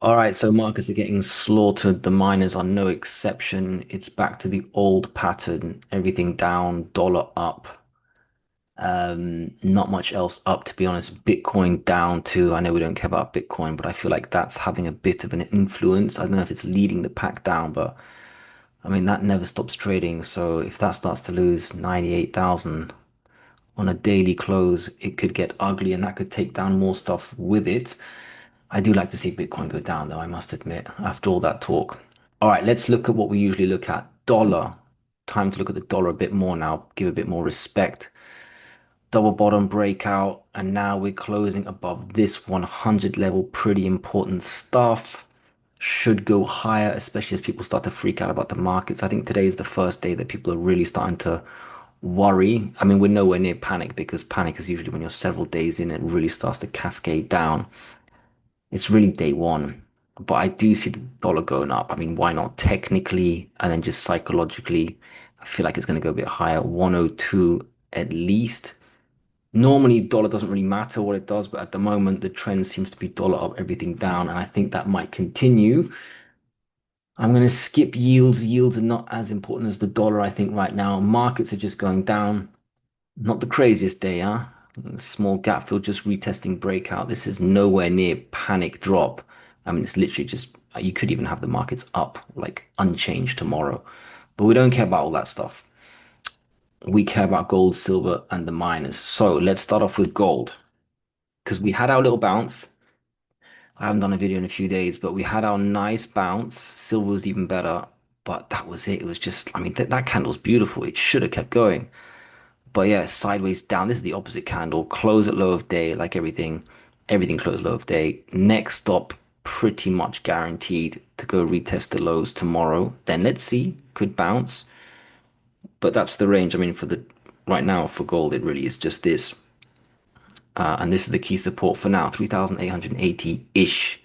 All right, so markets are getting slaughtered. The miners are no exception. It's back to the old pattern. Everything down, dollar up. Not much else up, to be honest. Bitcoin down too. I know we don't care about Bitcoin, but I feel like that's having a bit of an influence. I don't know if it's leading the pack down, but I mean that never stops trading. So if that starts to lose 98,000 on a daily close, it could get ugly and that could take down more stuff with it. I do like to see Bitcoin go down, though, I must admit, after all that talk. All right, let's look at what we usually look at. Dollar. Time to look at the dollar a bit more now, give a bit more respect. Double bottom breakout, and now we're closing above this 100 level. Pretty important stuff. Should go higher, especially as people start to freak out about the markets. I think today is the first day that people are really starting to worry. I mean, we're nowhere near panic because panic is usually when you're several days in, it really starts to cascade down. It's really day one. But I do see the dollar going up. I mean, why not technically and then just psychologically? I feel like it's going to go a bit higher, 102 at least. Normally, dollar doesn't really matter what it does, but at the moment, the trend seems to be dollar up, everything down, and I think that might continue. I'm going to skip yields. Yields are not as important as the dollar, I think, right now. Markets are just going down. Not the craziest day, huh? Small gap fill just retesting breakout. This is nowhere near panic drop. I mean, it's literally just, you could even have the markets up, like unchanged tomorrow. But we don't care about all that stuff. We care about gold, silver, and the miners. So let's start off with gold because we had our little bounce. I haven't done a video in a few days, but we had our nice bounce. Silver was even better, but that was it. It was just, I mean, that candle's beautiful. It should have kept going. But yeah, sideways down. This is the opposite candle. Close at low of day, like everything. Everything closed low of day. Next stop, pretty much guaranteed to go retest the lows tomorrow. Then let's see. Could bounce. But that's the range. I mean, for the right now for gold, it really is just this. And this is the key support for now, 3,880-ish.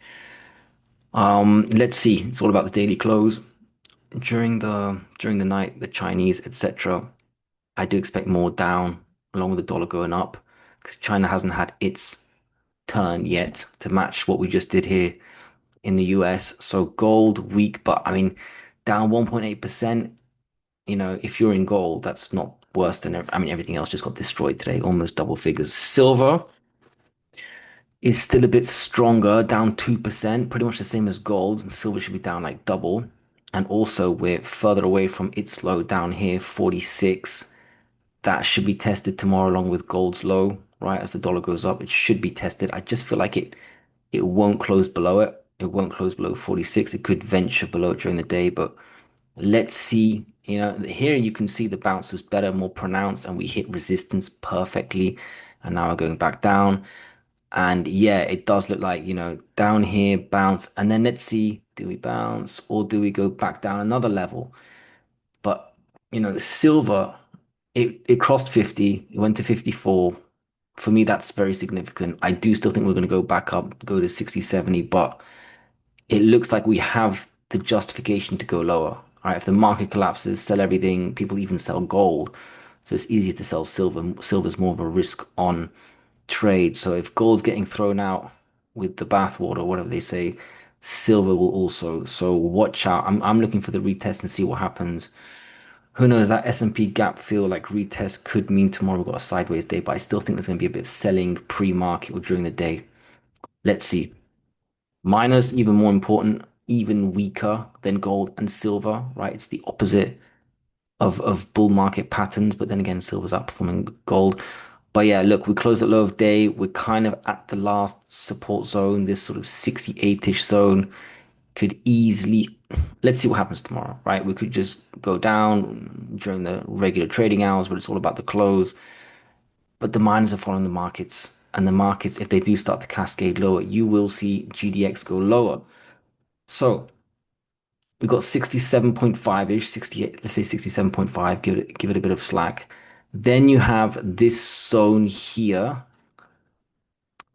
Let's see. It's all about the daily close. During the night, the Chinese, etc. I do expect more down, along with the dollar going up, because China hasn't had its turn yet to match what we just did here in the US. So gold weak, but I mean, down 1.8%. If you're in gold, that's not worse than, I mean, everything else just got destroyed today, almost double figures. Silver is still a bit stronger, down 2%, pretty much the same as gold, and silver should be down like double. And also, we're further away from its low down here, 46. That should be tested tomorrow along with gold's low, right? As the dollar goes up, it should be tested. I just feel like it won't close below it. It won't close below 46. It could venture below it during the day, but let's see. Here you can see the bounce was better, more pronounced, and we hit resistance perfectly. And now we're going back down. And yeah, it does look like, down here, bounce, and then let's see, do we bounce or do we go back down another level? But silver, it crossed 50, it went to 54. For me, that's very significant. I do still think we're going to go back up, go to 60, 70, but it looks like we have the justification to go lower. All right, if the market collapses, sell everything, people even sell gold. So it's easier to sell silver. Silver's more of a risk on trade. So if gold's getting thrown out with the bathwater, whatever they say, silver will also. So watch out. I'm looking for the retest and see what happens. Who knows? That S&P gap feel like retest could mean tomorrow we've got a sideways day, but I still think there's going to be a bit of selling pre-market or during the day. Let's see. Miners, even more important, even weaker than gold and silver, right? It's the opposite of bull market patterns, but then again, silver's outperforming gold. But yeah, look, we closed at low of day. We're kind of at the last support zone, this sort of 68-ish zone could easily, let's see what happens tomorrow, right? We could just go down during the regular trading hours, but it's all about the close. But the miners are following the markets, and the markets, if they do start to cascade lower, you will see GDX go lower. So we got 67.5-ish, 68, let's say 67.5, give it a bit of slack. Then you have this zone here,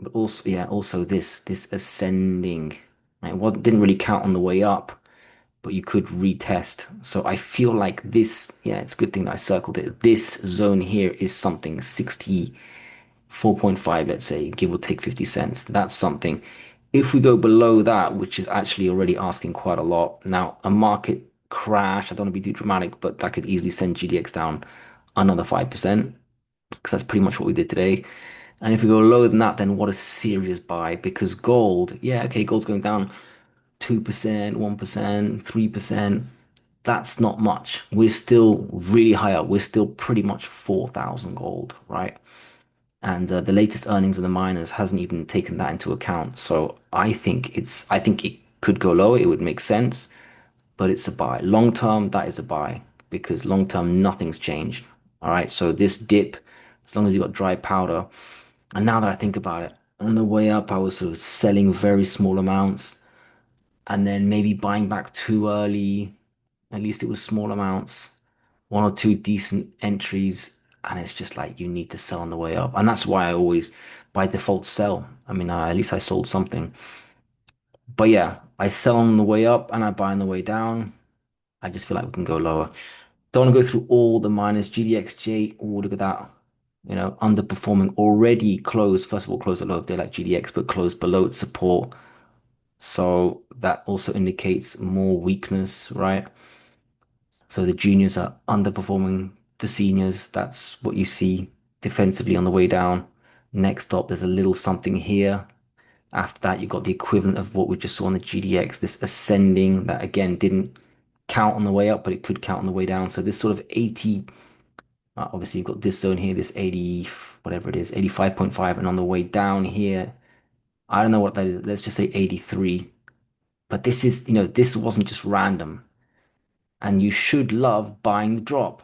but also, yeah, also this ascending. Right? What didn't really count on the way up, but you could retest. So I feel like this, yeah, it's a good thing that I circled it. This zone here is something 64.5, let's say, give or take 50 cents. That's something. If we go below that, which is actually already asking quite a lot, now a market crash, I don't want to be too dramatic, but that could easily send GDX down another 5%, because that's pretty much what we did today. And if we go lower than that, then what a serious buy, because gold, yeah, okay, gold's going down 2%, 1%, 3%. That's not much. We're still really high up. We're still pretty much 4,000 gold, right? And the latest earnings of the miners hasn't even taken that into account. So I think it could go lower. It would make sense, but it's a buy. Long term, that is a buy because long term, nothing's changed. All right. So this dip, as long as you got dry powder, and now that I think about it, on the way up, I was sort of selling very small amounts and then maybe buying back too early. At least it was small amounts, one or two decent entries, and it's just like you need to sell on the way up. And that's why I always, by default, sell. I mean, at least I sold something. But yeah, I sell on the way up and I buy on the way down. I just feel like we can go lower. Don't want to go through all the minus GDXJ. Oh, look at that. Underperforming already closed. First of all, closed at low of day like GDX, but closed below its support. So that also indicates more weakness, right? So the juniors are underperforming the seniors. That's what you see defensively on the way down. Next up, there's a little something here. After that, you've got the equivalent of what we just saw on the GDX, this ascending that again didn't count on the way up, but it could count on the way down. So this sort of 80, obviously you've got this zone here, this 80, whatever it is, 85.5, and on the way down here, I don't know what that is. Let's just say 83. But this is, this wasn't just random. And you should love buying the drop.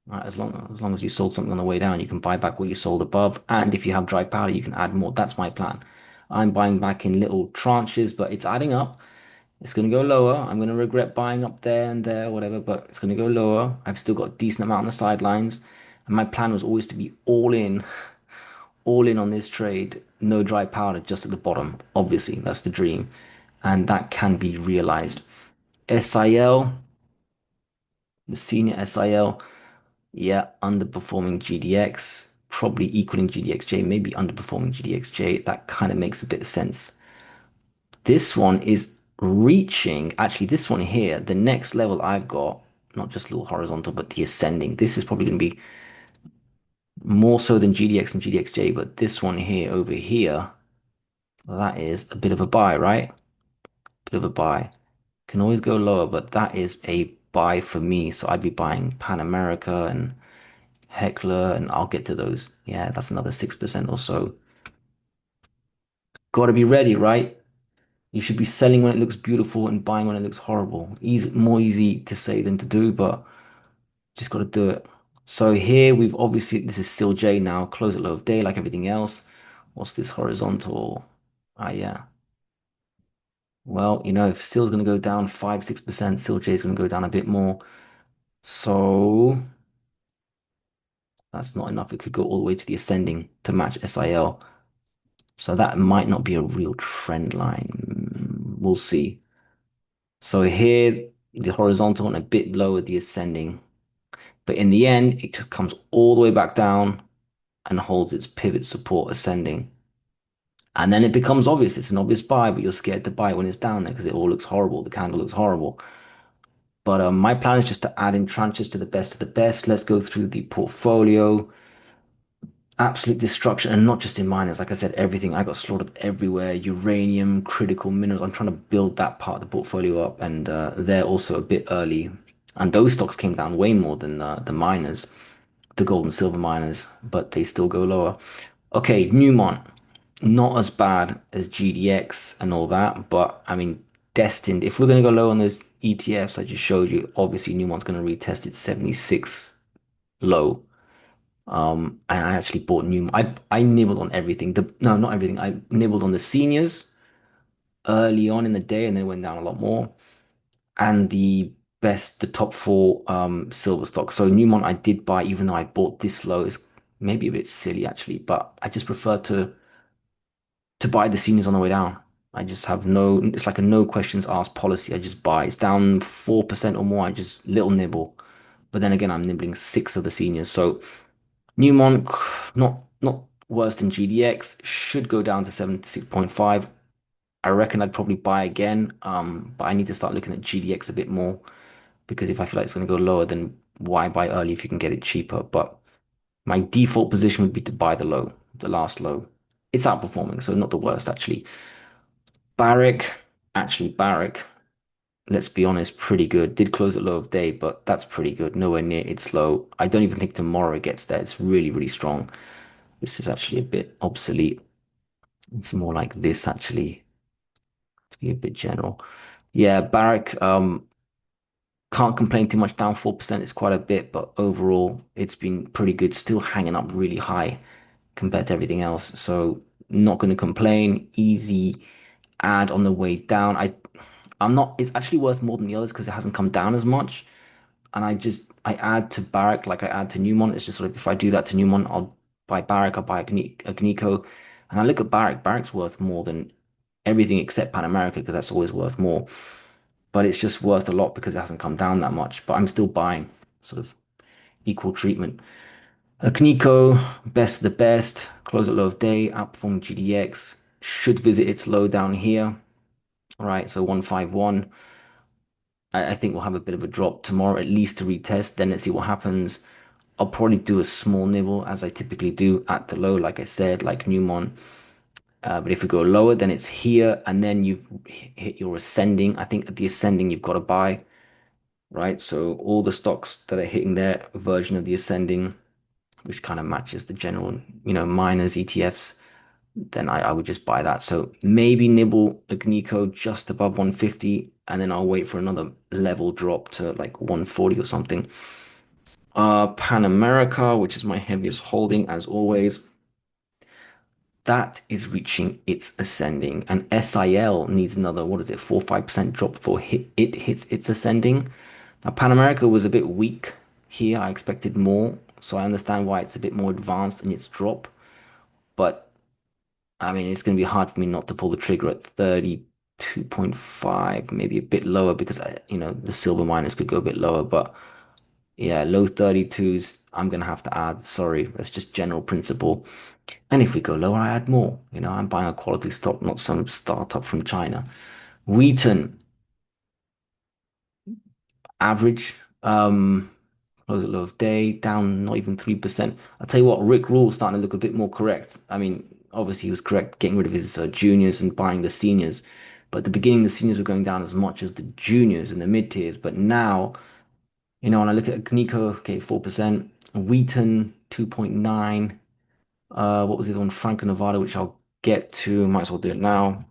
Right? As long as you sold something on the way down, you can buy back what you sold above. And if you have dry powder, you can add more. That's my plan. I'm buying back in little tranches, but it's adding up. It's going to go lower. I'm going to regret buying up there and there, whatever, but it's going to go lower. I've still got a decent amount on the sidelines. And my plan was always to be all in on this trade. No dry powder, just at the bottom. Obviously, that's the dream. And that can be realized. SIL, the senior SIL. Yeah, underperforming GDX, probably equaling GDXJ, maybe underperforming GDXJ. That kind of makes a bit of sense. This one is reaching, actually, this one here, the next level I've got, not just a little horizontal, but the ascending. This is probably going to be more so than GDX and GDXJ, but this one here over here, that is a bit of a buy, right? Bit of a buy. Can always go lower, but that is a buy for me. So I'd be buying Pan America and Heckler, and I'll get to those. Yeah, that's another 6% or so. Got to be ready, right? You should be selling when it looks beautiful and buying when it looks horrible. Easy, more easy to say than to do, but just got to do it. So here we've obviously, this is still J now, close at low of day like everything else. What's this horizontal? Ah, yeah. Well, if still's going to go down 5, 6%, still J is going to go down a bit more. So that's not enough. It could go all the way to the ascending to match SIL. So that might not be a real trend line. We'll see. So here, the horizontal and a bit lower the ascending. But in the end, it comes all the way back down and holds its pivot support ascending. And then it becomes obvious. It's an obvious buy, but you're scared to buy when it's down there because it all looks horrible. The candle looks horrible. But my plan is just to add in tranches to the best of the best. Let's go through the portfolio. Absolute destruction, and not just in miners. Like I said, everything. I got slaughtered everywhere. Uranium, critical minerals. I'm trying to build that part of the portfolio up, and they're also a bit early. And those stocks came down way more than the miners, the gold and silver miners, but they still go lower. Okay, Newmont, not as bad as GDX and all that, but I mean, destined. If we're going to go low on those ETFs I just showed you, obviously Newmont's going to retest its 76 low. And I actually bought new. I nibbled on everything. No, not everything. I nibbled on the seniors early on in the day, and then went down a lot more. And the top four silver stocks. So Newmont I did buy, even though I bought this low. Is maybe a bit silly actually, but I just prefer to buy the seniors on the way down. I just have no. It's like a no questions asked policy. I just buy. It's down 4% or more. I just little nibble. But then again, I'm nibbling six of the seniors. So. Newmont, not worse than GDX, should go down to 76.5. I reckon I'd probably buy again. But I need to start looking at GDX a bit more because if I feel like it's going to go lower, then why buy early if you can get it cheaper? But my default position would be to buy the low, the last low. It's outperforming, so not the worst actually. Barrick, actually Barrick, let's be honest, pretty good. Did close at low of day, but that's pretty good. Nowhere near its low. I don't even think tomorrow it gets there. It's really, really strong. This is actually a bit obsolete. It's more like this actually, to be a bit general. Yeah, Barrick, can't complain too much, down 4%. It's quite a bit, but overall it's been pretty good, still hanging up really high compared to everything else. So not going to complain. Easy add on the way down. I'm not, it's actually worth more than the others because it hasn't come down as much. And I add to Barrack like I add to Newmont. It's just sort of if I do that to Newmont, I'll buy Barrack, I'll buy Agnico. And I look at Barrack, Barrack's worth more than everything except Pan America because that's always worth more. But it's just worth a lot because it hasn't come down that much. But I'm still buying sort of equal treatment. Agnico, best of the best, close at low of day, outperform GDX, should visit its low down here. All right, so 151. I think we'll have a bit of a drop tomorrow, at least to retest. Then let's see what happens. I'll probably do a small nibble as I typically do at the low, like I said, like Newmont. But if we go lower, then it's here, and then you've hit your ascending. I think at the ascending, you've got to buy, right? So all the stocks that are hitting their version of the ascending, which kind of matches the general, miners, ETFs, then I would just buy that. So maybe nibble Agnico just above 150, and then I'll wait for another level drop to like 140 or something. Pan America, which is my heaviest holding, as always, that is reaching its ascending. And SIL needs another, what is it, 4 or 5% drop before it hits its ascending. Now, Pan America was a bit weak here. I expected more. So I understand why it's a bit more advanced in its drop. But I mean, it's going to be hard for me not to pull the trigger at 32.5, maybe a bit lower because the silver miners could go a bit lower. But yeah, low 32s, I'm going to have to add. Sorry, that's just general principle. And if we go lower, I add more. I'm buying a quality stock, not some startup from China. Wheaton, average. Close at low of day, down not even 3%. I'll tell you what, Rick Rule's starting to look a bit more correct. I mean, obviously he was correct getting rid of his juniors and buying the seniors. But at the beginning, the seniors were going down as much as the juniors and the mid tiers. But now, when I look at Nico, okay, 4%, Wheaton, 2.9. What was the other one? Franco Nevada, which I'll get to. Might as well do it now.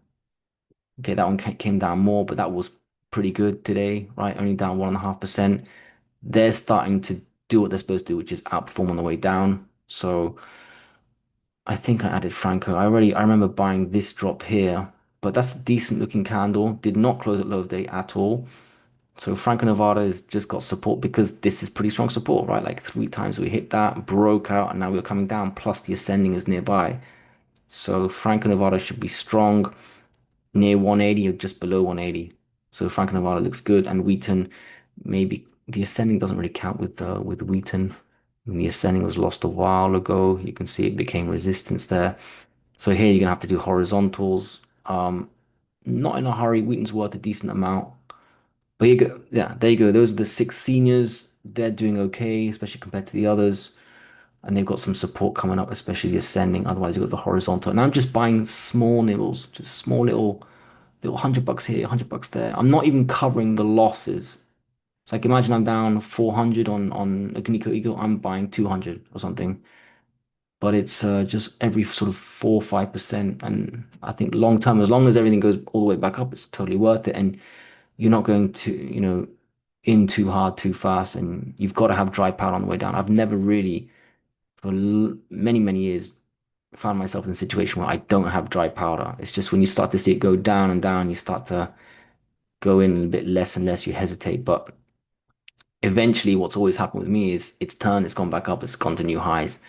Okay, that one came down more, but that was pretty good today, right? Only down 1.5%. They're starting to do what they're supposed to do, which is outperform on the way down. So I think I added Franco. I remember buying this drop here, but that's a decent looking candle. Did not close at low of day at all. So Franco Nevada has just got support because this is pretty strong support, right? Like 3 times we hit that, broke out, and now we're coming down. Plus the ascending is nearby. So Franco Nevada should be strong near 180 or just below 180. So Franco Nevada looks good, and Wheaton maybe the ascending doesn't really count with Wheaton. The ascending was lost a while ago. You can see it became resistance there. So here you're gonna have to do horizontals. Not in a hurry. Wheaton's worth a decent amount. But you go, yeah, there you go. Those are the 6 seniors. They're doing okay, especially compared to the others. And they've got some support coming up, especially the ascending. Otherwise, you've got the horizontal. And I'm just buying small nibbles, just small little $100 here, $100 there. I'm not even covering the losses. So like imagine I'm down 400 on Agnico Eagle, I'm buying 200 or something. But it's just every sort of 4 or 5%. And I think long term, as long as everything goes all the way back up, it's totally worth it. And you're not going to, in too hard, too fast. And you've got to have dry powder on the way down. I've never really, for many, many years, found myself in a situation where I don't have dry powder. It's just when you start to see it go down and down, you start to go in a bit less and less, you hesitate. But eventually, what's always happened with me is it's gone back up, it's gone to new highs.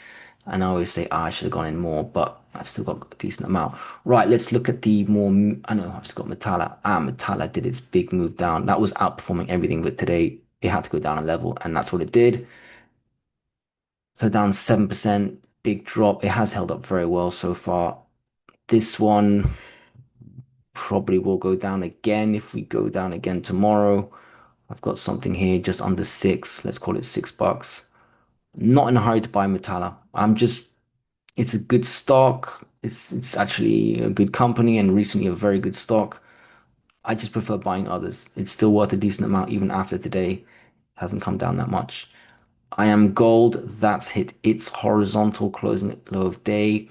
And I always say, I should have gone in more, but I've still got a decent amount. Right, let's look at the more. I know I've still got Metalla. Metalla did its big move down. That was outperforming everything, but today it had to go down a level, and that's what it did. So down 7%, big drop. It has held up very well so far. This one. probably will go down again if we go down again tomorrow. I've got something here just under six. Let's call it $6. Not in a hurry to buy Metalla. It's a good stock. It's actually a good company and recently a very good stock. I just prefer buying others. It's still worth a decent amount even after today. Hasn't come down that much. I am gold. That's hit its horizontal closing at low of day.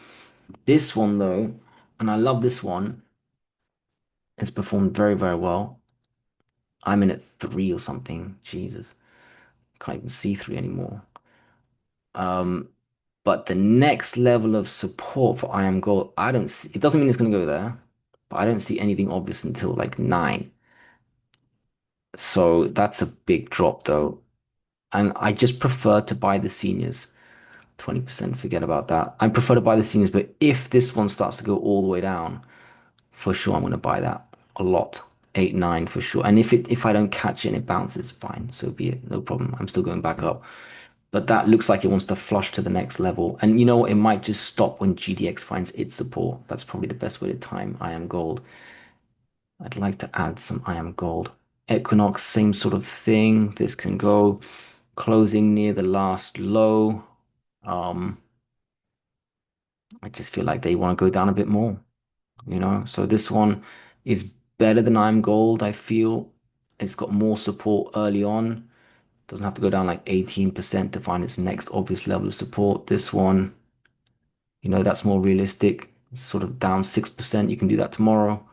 This one though, and I love this one, it's performed very, very well. I'm in at three or something. Jesus. Can't even see three anymore. Um, but the next level of support for I am gold, I don't see, it doesn't mean it's gonna go there, but I don't see anything obvious until like nine. So that's a big drop though. And I just prefer to buy the seniors. 20%, forget about that. I prefer to buy the seniors, but if this one starts to go all the way down, for sure I'm gonna buy that a lot. 8, 9 for sure. And if I don't catch it and it bounces, fine, so be it. No problem. I'm still going back up. But that looks like it wants to flush to the next level. And you know what? It might just stop when GDX finds its support. That's probably the best way to time I am gold. I'd like to add some I am gold. Equinox, same sort of thing. This can go closing near the last low. Um, I just feel like they want to go down a bit more, you know? So this one is better than I'm gold, I feel. It's got more support early on. Doesn't have to go down like 18% to find its next obvious level of support. This one, that's more realistic. It's sort of down 6%. You can do that tomorrow,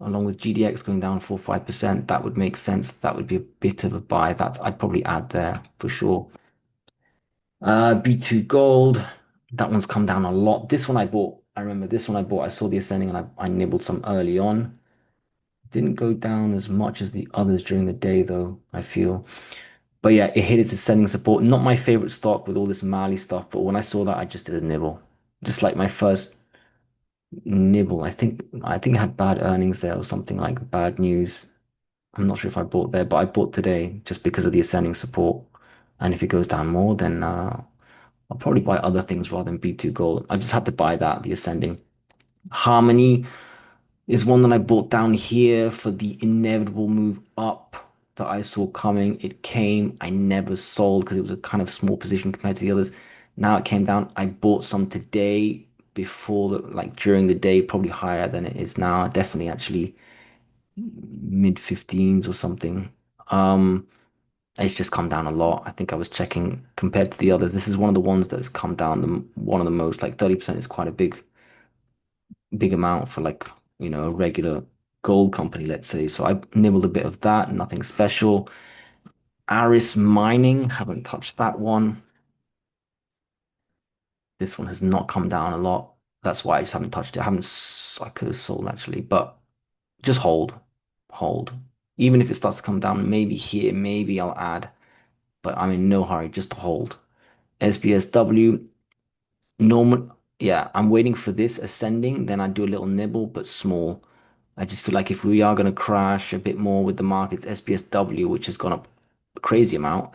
along with GDX going down 4 5%. That would make sense. That would be a bit of a buy. That I'd probably add there for sure. B2 Gold, that one's come down a lot. This one I bought. I remember this one I bought. I saw the ascending and I nibbled some early on. Didn't go down as much as the others during the day, though, I feel. But yeah, it hit its ascending support. Not my favorite stock with all this Mali stuff, but when I saw that, I just did a nibble. Just like my first nibble. I think it had bad earnings there or something like bad news. I'm not sure if I bought there, but I bought today just because of the ascending support. And if it goes down more, then I'll probably buy other things rather than B2 Gold. I just had to buy that, the ascending. Harmony is one that I bought down here for the inevitable move up that I saw coming. It came, I never sold because it was a kind of small position compared to the others. Now it came down. I bought some today before like during the day, probably higher than it is now. Definitely actually mid 15s or something. Um, it's just come down a lot. I think I was checking compared to the others. This is one of the ones that's come down one of the most. Like 30% is quite a big amount for like, a regular gold company, let's say. So I nibbled a bit of that, nothing special. Aris Mining, haven't touched that one. This one has not come down a lot. That's why I just haven't touched it. I could have sold actually, but just hold. Even if it starts to come down, maybe here, maybe I'll add, but I'm in no hurry, just to hold. SBSW, normal, yeah, I'm waiting for this ascending, then I do a little nibble, but small. I just feel like if we are going to crash a bit more with the markets, SBSW, which has gone up a crazy amount,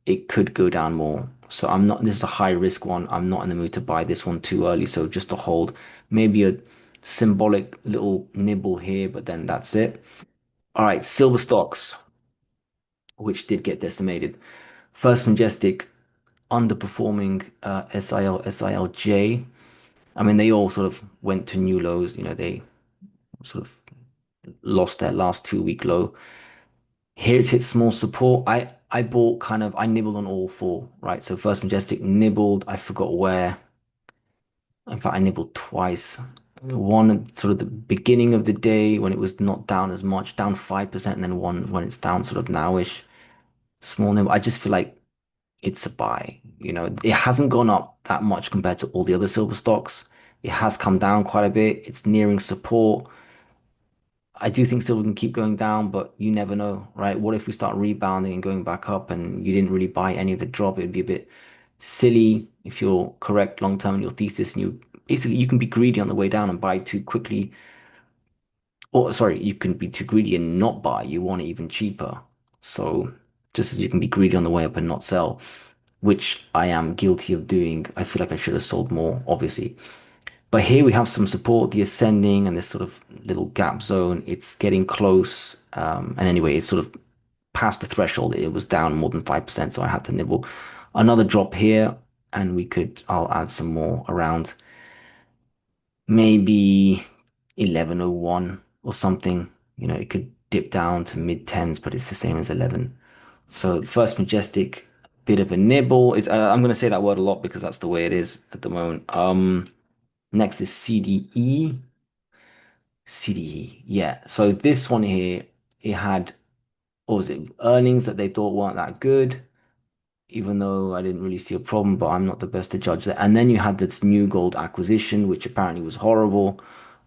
it could go down more. So this is a high risk one. I'm not in the mood to buy this one too early. So just to hold, maybe a symbolic little nibble here, but then that's it. All right, silver stocks, which did get decimated. First Majestic underperforming SIL, SILJ. I mean, they all sort of went to new lows. They sort of lost their last 2 week low. Here it's hit small support. I bought I nibbled on all four, right? So First Majestic nibbled, I forgot where. In fact, I nibbled twice. One at sort of the beginning of the day when it was not down as much, down 5%, and then one when it's down sort of nowish. Small nibble. I just feel like it's a buy. It hasn't gone up that much compared to all the other silver stocks. It has come down quite a bit. It's nearing support. I do think silver can keep going down, but you never know, right? What if we start rebounding and going back up and you didn't really buy any of the drop? It would be a bit silly if you're correct long term in your thesis and you can be greedy on the way down and buy too quickly. Or sorry, you can be too greedy and not buy. You want it even cheaper. So just as you can be greedy on the way up and not sell, which I am guilty of doing. I feel like I should have sold more, obviously. But here we have some support, the ascending and this sort of little gap zone. It's getting close. And anyway, it's sort of past the threshold. It was down more than 5%, so I had to nibble. Another drop here, and I'll add some more around maybe 1101 or something. It could dip down to mid tens, but it's the same as 11. So first majestic, bit of a nibble. I'm going to say that word a lot because that's the way it is at the moment. Next is CDE. CDE. Yeah. So this one here, it had, what was it? Earnings that they thought weren't that good, even though I didn't really see a problem, but I'm not the best to judge that. And then you had this New Gold acquisition, which apparently was horrible.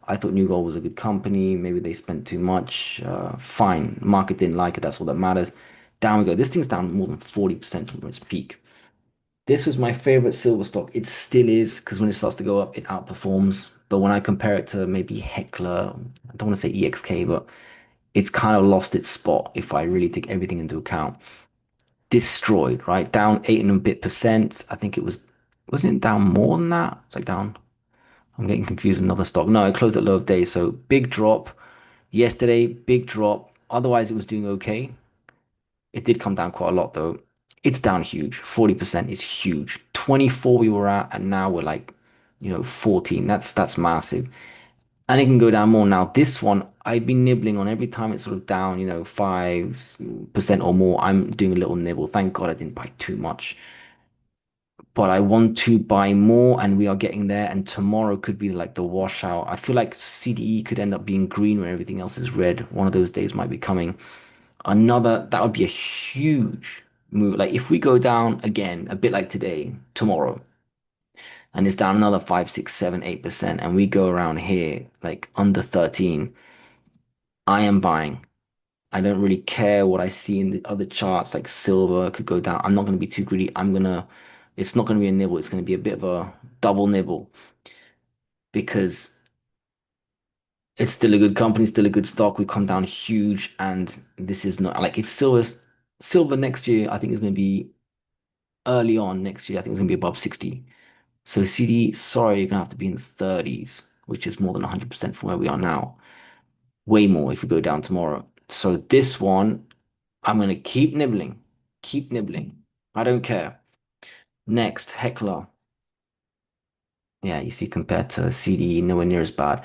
I thought New Gold was a good company. Maybe they spent too much. Fine. Market didn't like it. That's all that matters. Down we go. This thing's down more than 40% from its peak. This was my favorite silver stock. It still is because when it starts to go up, it outperforms. But when I compare it to maybe Heckler, I don't want to say EXK, but it's kind of lost its spot if I really take everything into account. Destroyed, right? Down 8 and a bit percent. I think wasn't it down more than that? It's like down. I'm getting confused with another stock. No, it closed at low of day. So big drop. Yesterday, big drop. Otherwise, it was doing okay. It did come down quite a lot though. It's down huge. 40% is huge. 24 we were at, and now we're like, 14. That's massive. And it can go down more. Now, this one, I've been nibbling on every time it's sort of down, 5% or more. I'm doing a little nibble. Thank God I didn't buy too much. But I want to buy more, and we are getting there. And tomorrow could be like the washout. I feel like CDE could end up being green when everything else is red. One of those days might be coming. That would be a huge move. Like if we go down again, a bit like today, tomorrow, and it's down another 5, 6, 7, 8%, and we go around here like under 13, I am buying. I don't really care what I see in the other charts, like silver could go down. I'm not going to be too greedy. It's not going to be a nibble. It's going to be a bit of a double nibble because it's still a good company, still a good stock. We come down huge, and this is not like if silver next year, I think is going to be early on next year. I think it's going to be above 60. So CD, sorry, you're going to have to be in the 30s, which is more than 100% from where we are now. Way more if we go down tomorrow. So this one, I'm going to keep nibbling. Keep nibbling. I don't care. Next, Heckler. Yeah, you see, compared to CD, nowhere near as bad.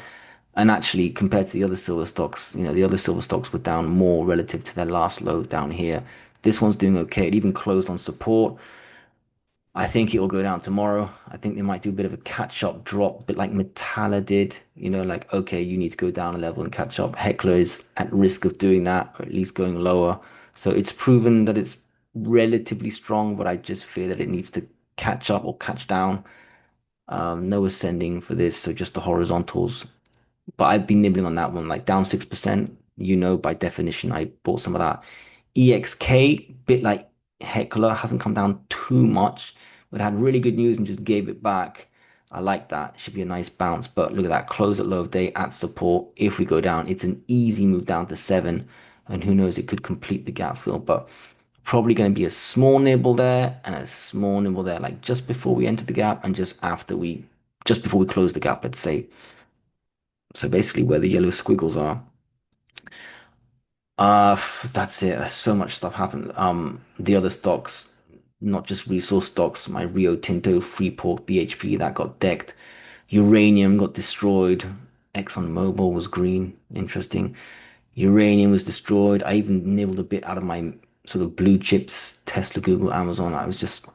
And actually, compared to the other silver stocks, the other silver stocks were down more relative to their last low down here. This one's doing okay. It even closed on support. I think it will go down tomorrow. I think they might do a bit of a catch-up drop, a bit like Metalla did. Like, okay, you need to go down a level and catch up. Heckler is at risk of doing that, or at least going lower. So it's proven that it's relatively strong, but I just fear that it needs to catch up or catch down. No ascending for this, so just the horizontals. But I've been nibbling on that one, like down 6%. By definition, I bought some of that. EXK, bit like Heckler, hasn't come down too much, but had really good news and just gave it back. I like that. Should be a nice bounce. But look at that. Close at low of day at support. If we go down, it's an easy move down to 7. And who knows, it could complete the gap fill. But probably going to be a small nibble there and a small nibble there, like just before we enter the gap and just before we close the gap, let's say. So basically where the yellow squiggles are. That's it. So much stuff happened. The other stocks, not just resource stocks, my Rio Tinto, Freeport, BHP, that got decked. Uranium got destroyed. ExxonMobil was green. Interesting. Uranium was destroyed. I even nibbled a bit out of my sort of blue chips, Tesla, Google, Amazon. I was just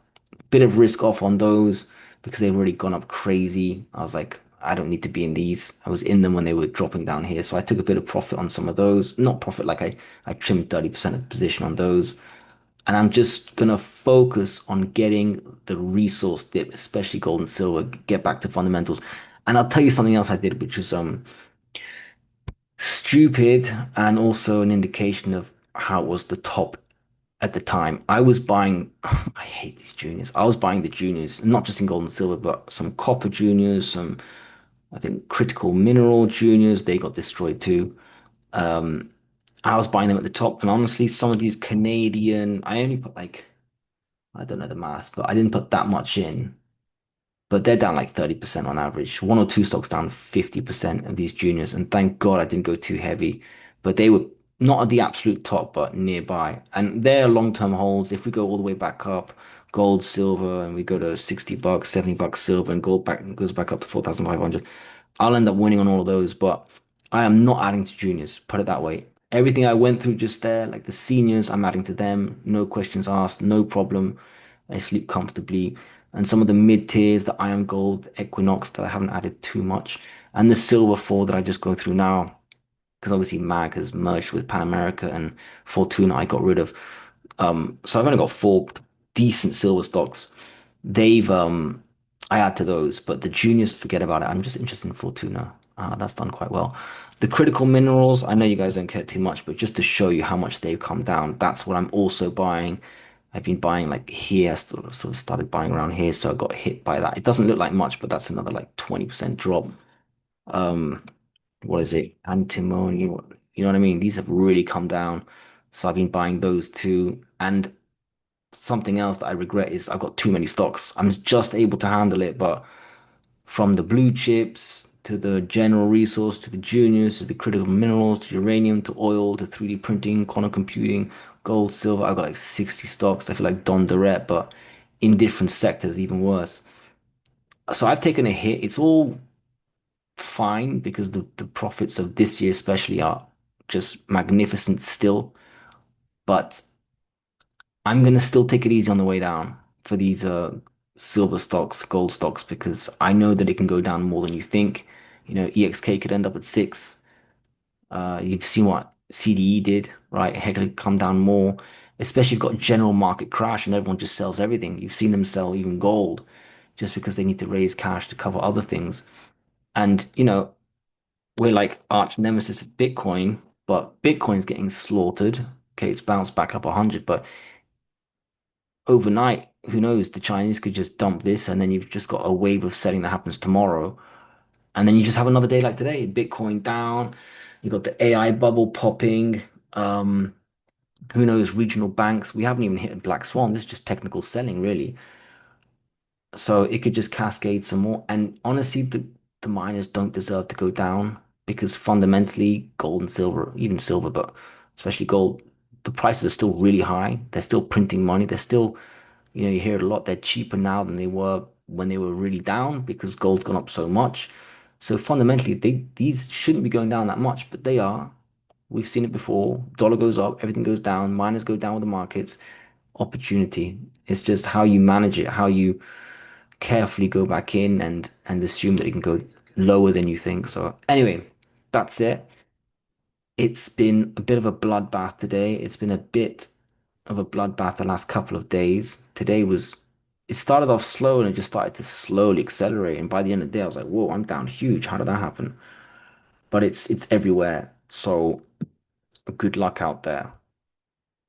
bit of risk off on those because they've already gone up crazy. I was like, I don't need to be in these. I was in them when they were dropping down here. So I took a bit of profit on some of those. Not profit, like I trimmed 30% of the position on those. And I'm just gonna focus on getting the resource dip, especially gold and silver, get back to fundamentals. And I'll tell you something else I did, which was stupid and also an indication of how it was the top at the time. I was buying, I hate these juniors. I was buying the juniors, not just in gold and silver, but some copper juniors, some, I think, critical mineral juniors. They got destroyed too. Um, I was buying them at the top. And honestly, some of these Canadian, I only put like, I don't know the math, but I didn't put that much in. but they're down like 30% on average. One or two stocks down 50% of these juniors. And thank God I didn't go too heavy, but they were not at the absolute top, but nearby. And they're long-term holds. If we go all the way back up, gold, silver, and we go to $60, $70 silver, and gold back goes back up to 4,500, I'll end up winning on all of those. But I am not adding to juniors, put it that way. Everything I went through just there, like the seniors, I'm adding to them. No questions asked, no problem. I sleep comfortably. And some of the mid tiers, the Iron Gold, Equinox that I haven't added too much, and the Silver 4 that I just go through now, because obviously MAG has merged with Pan America and Fortuna I got rid of. So I've only got four decent silver stocks. They've I add to those, but the juniors forget about it. I'm just interested in Fortuna. That's done quite well. The critical minerals, I know you guys don't care too much, but just to show you how much they've come down, that's what I'm also buying. I've been buying like here, sort of started buying around here, so I got hit by that. It doesn't look like much, but that's another like 20% drop. Um, what is it? Antimony, you know what I mean? These have really come down. So I've been buying those too. And something else that I regret is I've got too many stocks. I'm just able to handle it, but from the blue chips to the general resource to the juniors to the critical minerals to uranium to oil to 3D printing, quantum computing, gold, silver, I've got like 60 stocks. I feel like Don Direct, but in different sectors, even worse. So I've taken a hit. It's all fine because the profits of this year especially are just magnificent still. But I'm gonna still take it easy on the way down for these silver stocks, gold stocks, because I know that it can go down more than you think. You know, EXK could end up at six. You've seen what CDE did, right? It could come down more, especially if you've got general market crash and everyone just sells everything. You've seen them sell even gold just because they need to raise cash to cover other things. And you know, we're like arch nemesis of Bitcoin, but Bitcoin's getting slaughtered. Okay, it's bounced back up 100, but overnight, who knows? The Chinese could just dump this, and then you've just got a wave of selling that happens tomorrow, and then you just have another day like today. Bitcoin down. You got the AI bubble popping. Um, who knows? Regional banks. We haven't even hit a black swan. This is just technical selling, really. So it could just cascade some more. And honestly, the miners don't deserve to go down because fundamentally, gold and silver, even silver, but especially gold, the prices are still really high. They're still printing money. They're still, you know, you hear it a lot. They're cheaper now than they were when they were really down because gold's gone up so much. So fundamentally, these shouldn't be going down that much, but they are. We've seen it before. Dollar goes up, everything goes down. Miners go down with the markets. Opportunity. It's just how you manage it, how you carefully go back in and assume that it can go lower than you think. So anyway, that's it. It's been a bit of a bloodbath today. It's been a bit of a bloodbath the last couple of days. Today was it started off slow and it just started to slowly accelerate. And by the end of the day, I was like, whoa, I'm down huge. How did that happen? But it's everywhere. So good luck out there.